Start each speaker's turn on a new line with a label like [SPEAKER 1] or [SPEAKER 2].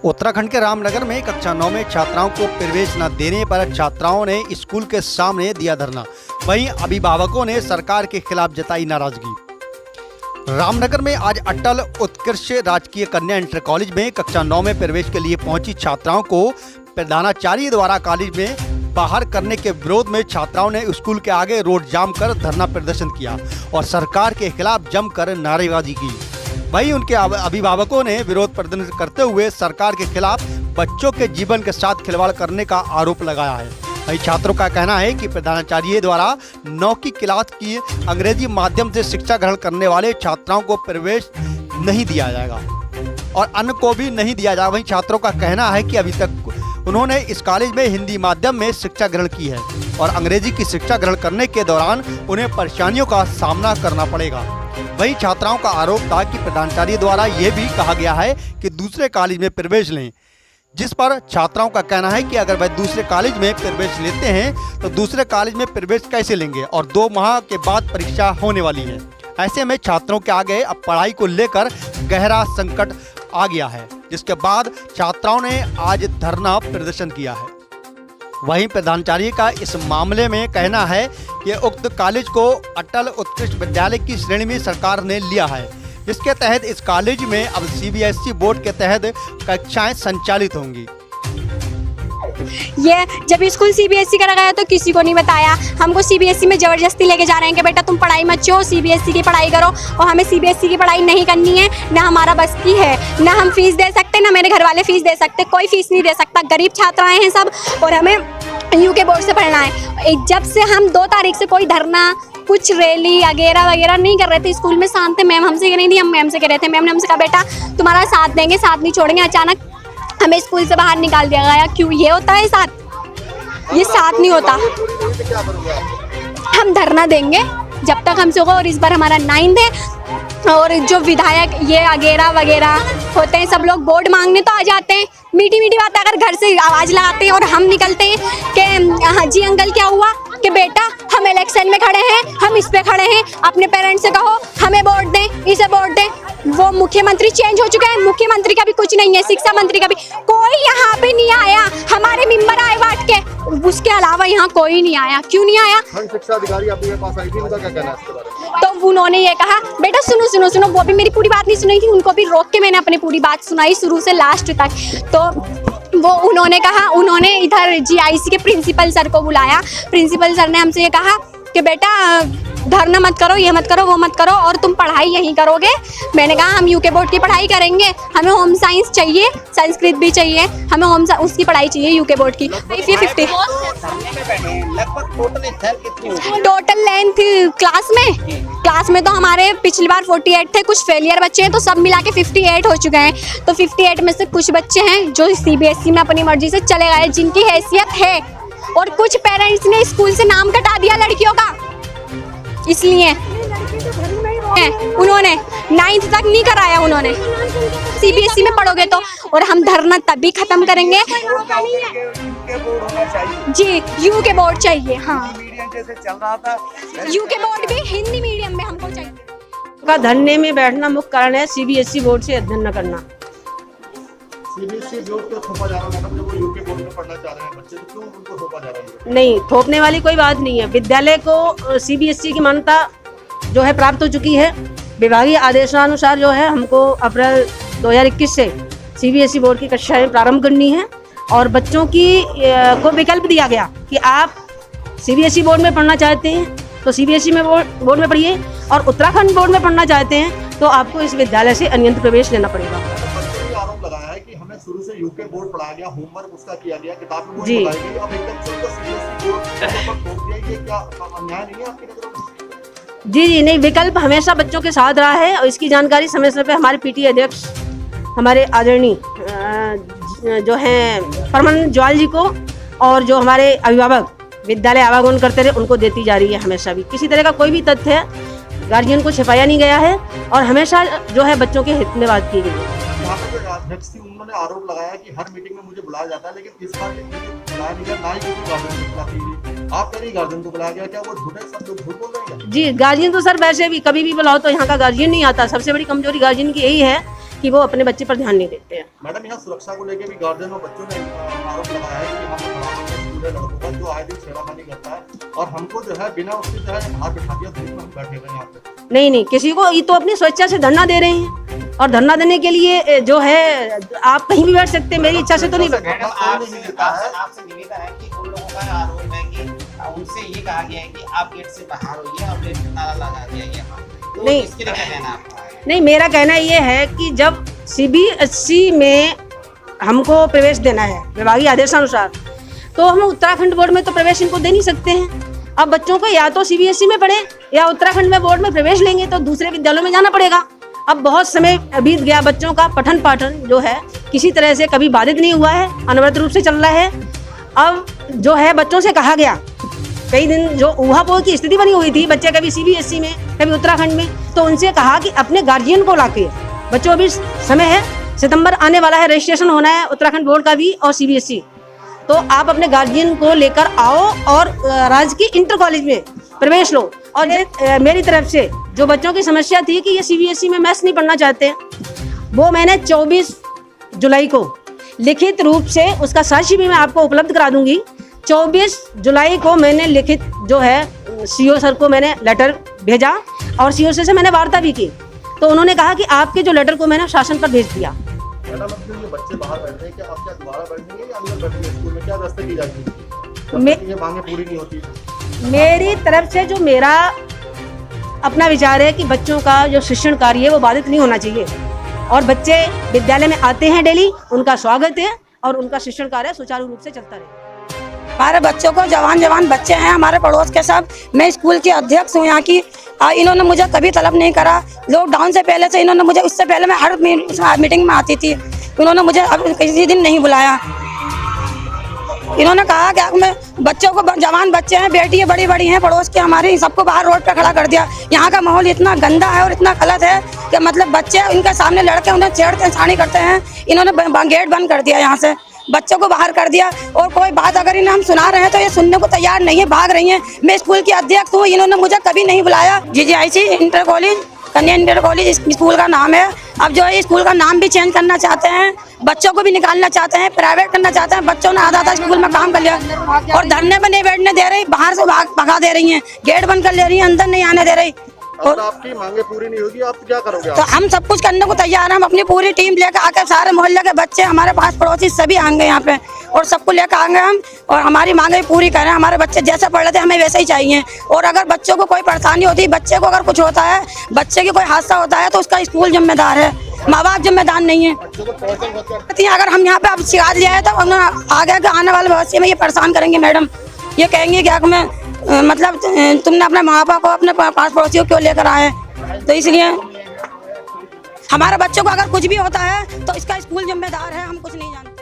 [SPEAKER 1] उत्तराखंड के रामनगर में कक्षा 9 में छात्राओं को प्रवेश न देने पर छात्राओं ने स्कूल के सामने दिया धरना। वहीं अभिभावकों ने सरकार के खिलाफ जताई नाराजगी। रामनगर में आज अटल उत्कृष्ट राजकीय कन्या इंटर कॉलेज में कक्षा 9 में प्रवेश के लिए पहुंची छात्राओं को प्रधानाचार्य द्वारा कॉलेज में बाहर करने के विरोध में छात्राओं ने स्कूल के आगे रोड जाम कर धरना प्रदर्शन किया और सरकार के खिलाफ जमकर नारेबाजी की। वहीं उनके अभिभावकों ने विरोध प्रदर्शन करते हुए सरकार के खिलाफ बच्चों के जीवन के साथ खिलवाड़ करने का आरोप लगाया है। वहीं छात्रों का कहना है कि प्रधानाचार्य द्वारा 9 की क्लास की अंग्रेजी माध्यम से शिक्षा ग्रहण करने वाले छात्राओं को प्रवेश नहीं दिया जाएगा और अन्य को भी नहीं दिया जाएगा। वहीं छात्रों का कहना है कि अभी तक उन्होंने इस कॉलेज में हिंदी माध्यम में शिक्षा ग्रहण की है और अंग्रेजी की शिक्षा ग्रहण करने के दौरान उन्हें परेशानियों का सामना करना पड़ेगा। वहीं छात्राओं का आरोप था कि प्रधानाचार्य द्वारा ये भी कहा गया है कि दूसरे कॉलेज में प्रवेश लें, जिस पर छात्राओं का कहना है कि अगर वह दूसरे कॉलेज में प्रवेश लेते हैं तो दूसरे कॉलेज में प्रवेश कैसे लेंगे और 2 माह के बाद परीक्षा होने वाली है। ऐसे में छात्रों के आगे अब पढ़ाई को लेकर गहरा संकट आ गया है, जिसके बाद छात्राओं ने आज धरना प्रदर्शन किया है। वहीं प्रधानाचार्य का इस मामले में कहना है कि उक्त कॉलेज को अटल उत्कृष्ट विद्यालय की श्रेणी में सरकार ने लिया है, जिसके तहत इस कॉलेज में अब सीबीएसई बोर्ड के तहत कक्षाएं संचालित होंगी।
[SPEAKER 2] ये जब स्कूल सीबीएसई का गया तो किसी को नहीं बताया। हमको सीबीएसई में ज़बरदस्ती लेके जा रहे हैं कि बेटा तुम पढ़ाई मत छोड़ो, सीबीएसई की पढ़ाई करो, और हमें सीबीएसई की पढ़ाई नहीं करनी है। ना हमारा बस की है, ना हम फीस दे सकते, ना मेरे घर वाले फीस दे सकते, कोई फीस नहीं दे सकता। गरीब छात्र आए हैं सब और हमें यूके बोर्ड से पढ़ना है। जब से हम 2 तारीख से कोई धरना कुछ रैली वगैरह नहीं कर रहे थे, स्कूल में शांत थे। मैम हमसे कह रही थी, हम मैम से कह रहे थे, मैम ने हमसे कहा बेटा तुम्हारा साथ देंगे, साथ नहीं छोड़ेंगे। अचानक हमें स्कूल से बाहर निकाल दिया गया। क्यों ये होता है साथ? ये साथ नहीं होता। हम धरना देंगे जब तक हमसे होगा। और इस बार हमारा 9th है और जो विधायक ये वगैरह होते हैं सब लोग वोट मांगने तो आ जाते हैं, मीठी मीठी बात अगर घर से आवाज़ लगाते हैं और हम निकलते हैं कि हाँ जी अंकल क्या हुआ, कि बेटा हम इलेक्शन में खड़े हैं, हम इस पे खड़े हैं, अपने पेरेंट्स से कहो हमें वोट दें, इसे वोट दें। वो मुख्यमंत्री चेंज हो चुका है, मुख्यमंत्री का भी कुछ नहीं है, शिक्षा मंत्री का भी कोई यहाँ पे नहीं आया। हमारे मेंबर आए बांट के, उसके अलावा यहाँ कोई नहीं आया। क्यों नहीं आया?
[SPEAKER 3] शिक्षा अधिकारी आपके पास आई थी, उनका क्या कहना है इसके बारे में?
[SPEAKER 2] तो उन्होंने ये कहा बेटा सुनो, वो भी मेरी पूरी बात नहीं सुनी थी, उनको भी रोक के मैंने अपनी पूरी बात सुनाई शुरू से लास्ट तक। तो वो उन्होंने कहा, उन्होंने इधर जीआईसी के प्रिंसिपल सर को बुलाया। प्रिंसिपल सर ने हमसे ये कहा कि बेटा धरना मत करो, ये मत करो, वो मत करो, और तुम पढ़ाई यहीं करोगे। मैंने कहा हम यूके बोर्ड की पढ़ाई करेंगे, हमें होम साइंस चाहिए, संस्कृत भी चाहिए, हमें उसकी पढ़ाई चाहिए यूके बोर्ड की। 50 टोटल लेंथ क्लास में तो हमारे पिछली बार 48 थे, कुछ फेलियर बच्चे हैं, तो सब मिला के 58 हो चुके हैं। तो 58 में से कुछ बच्चे हैं जो सीबीएसई में अपनी मर्जी से चले गए, जिनकी हैसियत है, और कुछ पेरेंट्स ने स्कूल से नाम कटा दिया लड़कियों का, इसलिए उन्होंने 9th तक नहीं कराया। उन्होंने सीबीएसई में पढ़ोगे तो, और हम धरना तभी खत्म करेंगे जी, यूके बोर्ड चाहिए। हाँ यूके बोर्ड भी हिंदी मीडियम में हमको चाहिए।
[SPEAKER 4] धरने में बैठना मुख्य कारण है सीबीएसई बोर्ड से अध्ययन न करना।
[SPEAKER 3] सीबीएसई बोर्ड को थोपा जा रहा है, मतलब वो यूके बोर्ड में पढ़ना चाह रहे हैं बच्चे, तो क्यों उनको थोपा जा रहा है?
[SPEAKER 4] नहीं, थोपने वाली कोई बात नहीं है। विद्यालय को सीबीएसई की मान्यता जो है प्राप्त हो चुकी है। विभागीय आदेशानुसार जो है हमको अप्रैल 2021 से सीबीएसई बोर्ड की कक्षाएं प्रारंभ करनी है, और बच्चों को विकल्प दिया गया कि आप सीबीएसई बोर्ड में पढ़ना चाहते हैं तो सीबीएसई में बोर्ड में पढ़िए, और उत्तराखंड बोर्ड में पढ़ना चाहते हैं तो आपको इस विद्यालय से अन्यंत्र प्रवेश लेना पड़ेगा।
[SPEAKER 3] आरोप लगाया है कि हमें शुरू से यूके बोर्ड पढ़ाया गया, होमवर्क उसका किया गया, किताब में
[SPEAKER 4] जी,
[SPEAKER 3] पढ़ाई गई, अब एकदम से उसको सीबीएसई बोर्ड पर थोप दिया। ये क्या अन्याय नहीं है आपकी नजरों में?
[SPEAKER 4] जी नहीं, विकल्प हमेशा बच्चों के साथ रहा है, और इसकी जानकारी समय समय पे हमारे पीटीए अध्यक्ष हमारे आदरणीय जो हैं परमानंद ज्वाल जी को, और जो हमारे अभिभावक विद्यालय आवागमन करते रहे, उनको देती जा रही है हमेशा भी। किसी तरह का कोई भी तथ्य गार्जियन को छिपाया नहीं गया है, और हमेशा जो है बच्चों के हित में बात की गई है।
[SPEAKER 3] यहाँ पे जो अध्यक्ष थी उन्होंने आरोप लगाया कि हर मीटिंग में मुझे बुलाया जाता है, लेकिन इस बार बुलाया नहीं गया, ना ही किसी गार्जियन को बुलाती हुई। आप कह रही गार्जियन को बुलाया गया, क्या वो झूठ है? सब लोग झूठ बोल रहे हैं?
[SPEAKER 4] जी, गार्जियन तो सर वैसे भी कभी भी बुलाओ तो यहाँ का गार्जियन नहीं आता। सबसे बड़ी कमजोरी गार्जियन की यही है कि वो अपने बच्चे पर ध्यान नहीं देते हैं।
[SPEAKER 3] मैडम, यहाँ सुरक्षा को लेकर भी गार्जियन और बच्चों ने आरोप लगाया है कि यहाँ पर बराबर में स्कूल है लड़कों का, जो आए दिन छेड़खानी करता है और हमको जो है बिना उसके जो है बाहर बिठा दिया, धूप में हम बैठे हुए यहाँ पे।
[SPEAKER 4] नहीं, किसी को, ये तो अपनी स्वेच्छा से धरना दे रहे हैं और धरना देने के लिए जो है आप कहीं भी बैठ सकते हैं, मेरी इच्छा से तो नहीं बैठ।
[SPEAKER 5] मैडम, आपसे निवेदन है कि उन लोगों का आरोप है कि उनसे ये कहा गया है कि आप गेट से बाहर होइए और गेट पे ताला लगा दिया गया। तो
[SPEAKER 4] नहीं,
[SPEAKER 5] इसके लिए क्या कहना है आपका?
[SPEAKER 4] नहीं, मेरा कहना ये है कि जब CBSE में हमको प्रवेश देना है विभागीय आदेशानुसार, तो हम उत्तराखंड बोर्ड में तो प्रवेश इनको दे नहीं सकते हैं। अब बच्चों को या तो CBSE में पढ़े या उत्तराखंड में बोर्ड में प्रवेश लेंगे तो दूसरे विद्यालयों में जाना पड़ेगा। अब बहुत समय बीत गया, बच्चों का पठन पाठन जो है किसी तरह से कभी बाधित नहीं हुआ है, अनवरत रूप से चल रहा है। अब जो है बच्चों से कहा गया, कई दिन जो ऊहापोह की स्थिति बनी हुई थी, बच्चे कभी CBSE में कभी उत्तराखंड में, तो उनसे कहा कि अपने गार्जियन को लाके, बच्चों अभी समय है, सितंबर आने वाला है, रजिस्ट्रेशन होना है उत्तराखंड बोर्ड का भी और CBSE, तो आप अपने गार्जियन को लेकर आओ और राजकीय इंटर कॉलेज में प्रवेश लो। और मेरी तरफ से जो बच्चों की समस्या थी कि ये CBSE में मैथ्स नहीं पढ़ना चाहते, वो मैंने 24 जुलाई को लिखित रूप से, उसका साक्षी भी मैं आपको उपलब्ध करा दूंगी। 24 जुलाई को मैंने लिखित जो है CO सर को मैंने लेटर भेजा और CO सर से मैंने वार्ता भी की, तो उन्होंने कहा कि आपके जो लेटर को मैंने शासन पर भेज दिया।
[SPEAKER 3] मैडम, अब जो ये बच्चे बाहर बैठे हैं, क्या आप क्या दोबारा बैठेंगे या अंदर बैठेंगे? स्कूल में क्या व्यवस्था की जाती है? ये मांगे पूरी नहीं होती?
[SPEAKER 4] मेरी तरफ से जो मेरा अपना विचार है कि बच्चों का जो शिक्षण कार्य है वो बाधित नहीं होना चाहिए और बच्चे विद्यालय में आते हैं डेली, उनका स्वागत है और उनका शिक्षण कार्य सुचारू रूप से चलता रहे।
[SPEAKER 6] हमारे बच्चों को जवान बच्चे हैं हमारे पड़ोस के सब। मैं स्कूल की अध्यक्ष हूँ यहाँ की। इन्होंने मुझे कभी तलब नहीं करा। लॉकडाउन से पहले से इन्होंने मुझे, उससे पहले मैं हर मीटिंग में आती थी, इन्होंने मुझे अब किसी दिन नहीं बुलाया। इन्होंने कहा कि मैं बच्चों को, जवान बच्चे हैं, बेटी बड़ी बड़ी हैं पड़ोस की हमारी, सबको बाहर रोड पे खड़ा कर दिया। यहाँ का माहौल इतना गंदा है और इतना गलत है कि मतलब बच्चे इनके सामने लड़के उन्हें छेड़ते छानी करते हैं। इन्होंने गेट बंद कर दिया, यहाँ से बच्चों को बाहर कर दिया और कोई बात अगर इन्हें हम सुना रहे हैं तो ये सुनने को तैयार नहीं है, भाग रही हैं। मैं स्कूल की अध्यक्ष हूँ, इन्होंने मुझे कभी नहीं बुलाया। GGIC इंटर कॉलेज, कन्या इंटर कॉलेज स्कूल का नाम है। अब जो है स्कूल का नाम भी चेंज करना चाहते हैं, बच्चों को भी निकालना चाहते हैं, प्राइवेट करना चाहते हैं। बच्चों ने आधा स्कूल में काम कर लिया और धरने में नहीं बैठने दे रही, बाहर से भगा दे रही हैं, गेट बंद कर ले रही हैं, अंदर नहीं आने दे रही।
[SPEAKER 3] और आपकी मांगे पूरी नहीं होगी, आप क्या करोगे?
[SPEAKER 6] तो हम सब कुछ करने को तैयार हैं। हम अपनी पूरी टीम लेकर आकर, सारे मोहल्ले के बच्चे, हमारे पास पड़ोसी सभी आएंगे यहाँ पे और सबको लेकर आएंगे हम और हमारी मांगे पूरी करें। हमारे बच्चे जैसे पढ़ रहे थे हमें वैसे ही चाहिए। और अगर बच्चों को कोई परेशानी होती है, बच्चे को अगर कुछ होता है, बच्चे की कोई हादसा होता है, तो उसका स्कूल जिम्मेदार है, माँ बाप जिम्मेदार नहीं है। अगर हम यहाँ पे अब शिकायत लिया है तो आगे आने वाले भविष्य में ये परेशान करेंगे मैडम। ये कहेंगे कि हमें मतलब तुमने अपने माँ बाप को, अपने पास पड़ोसियों को क्यों लेकर आए। तो इसलिए हमारे बच्चों को अगर कुछ भी होता है तो इसका स्कूल जिम्मेदार है, हम कुछ नहीं जानते।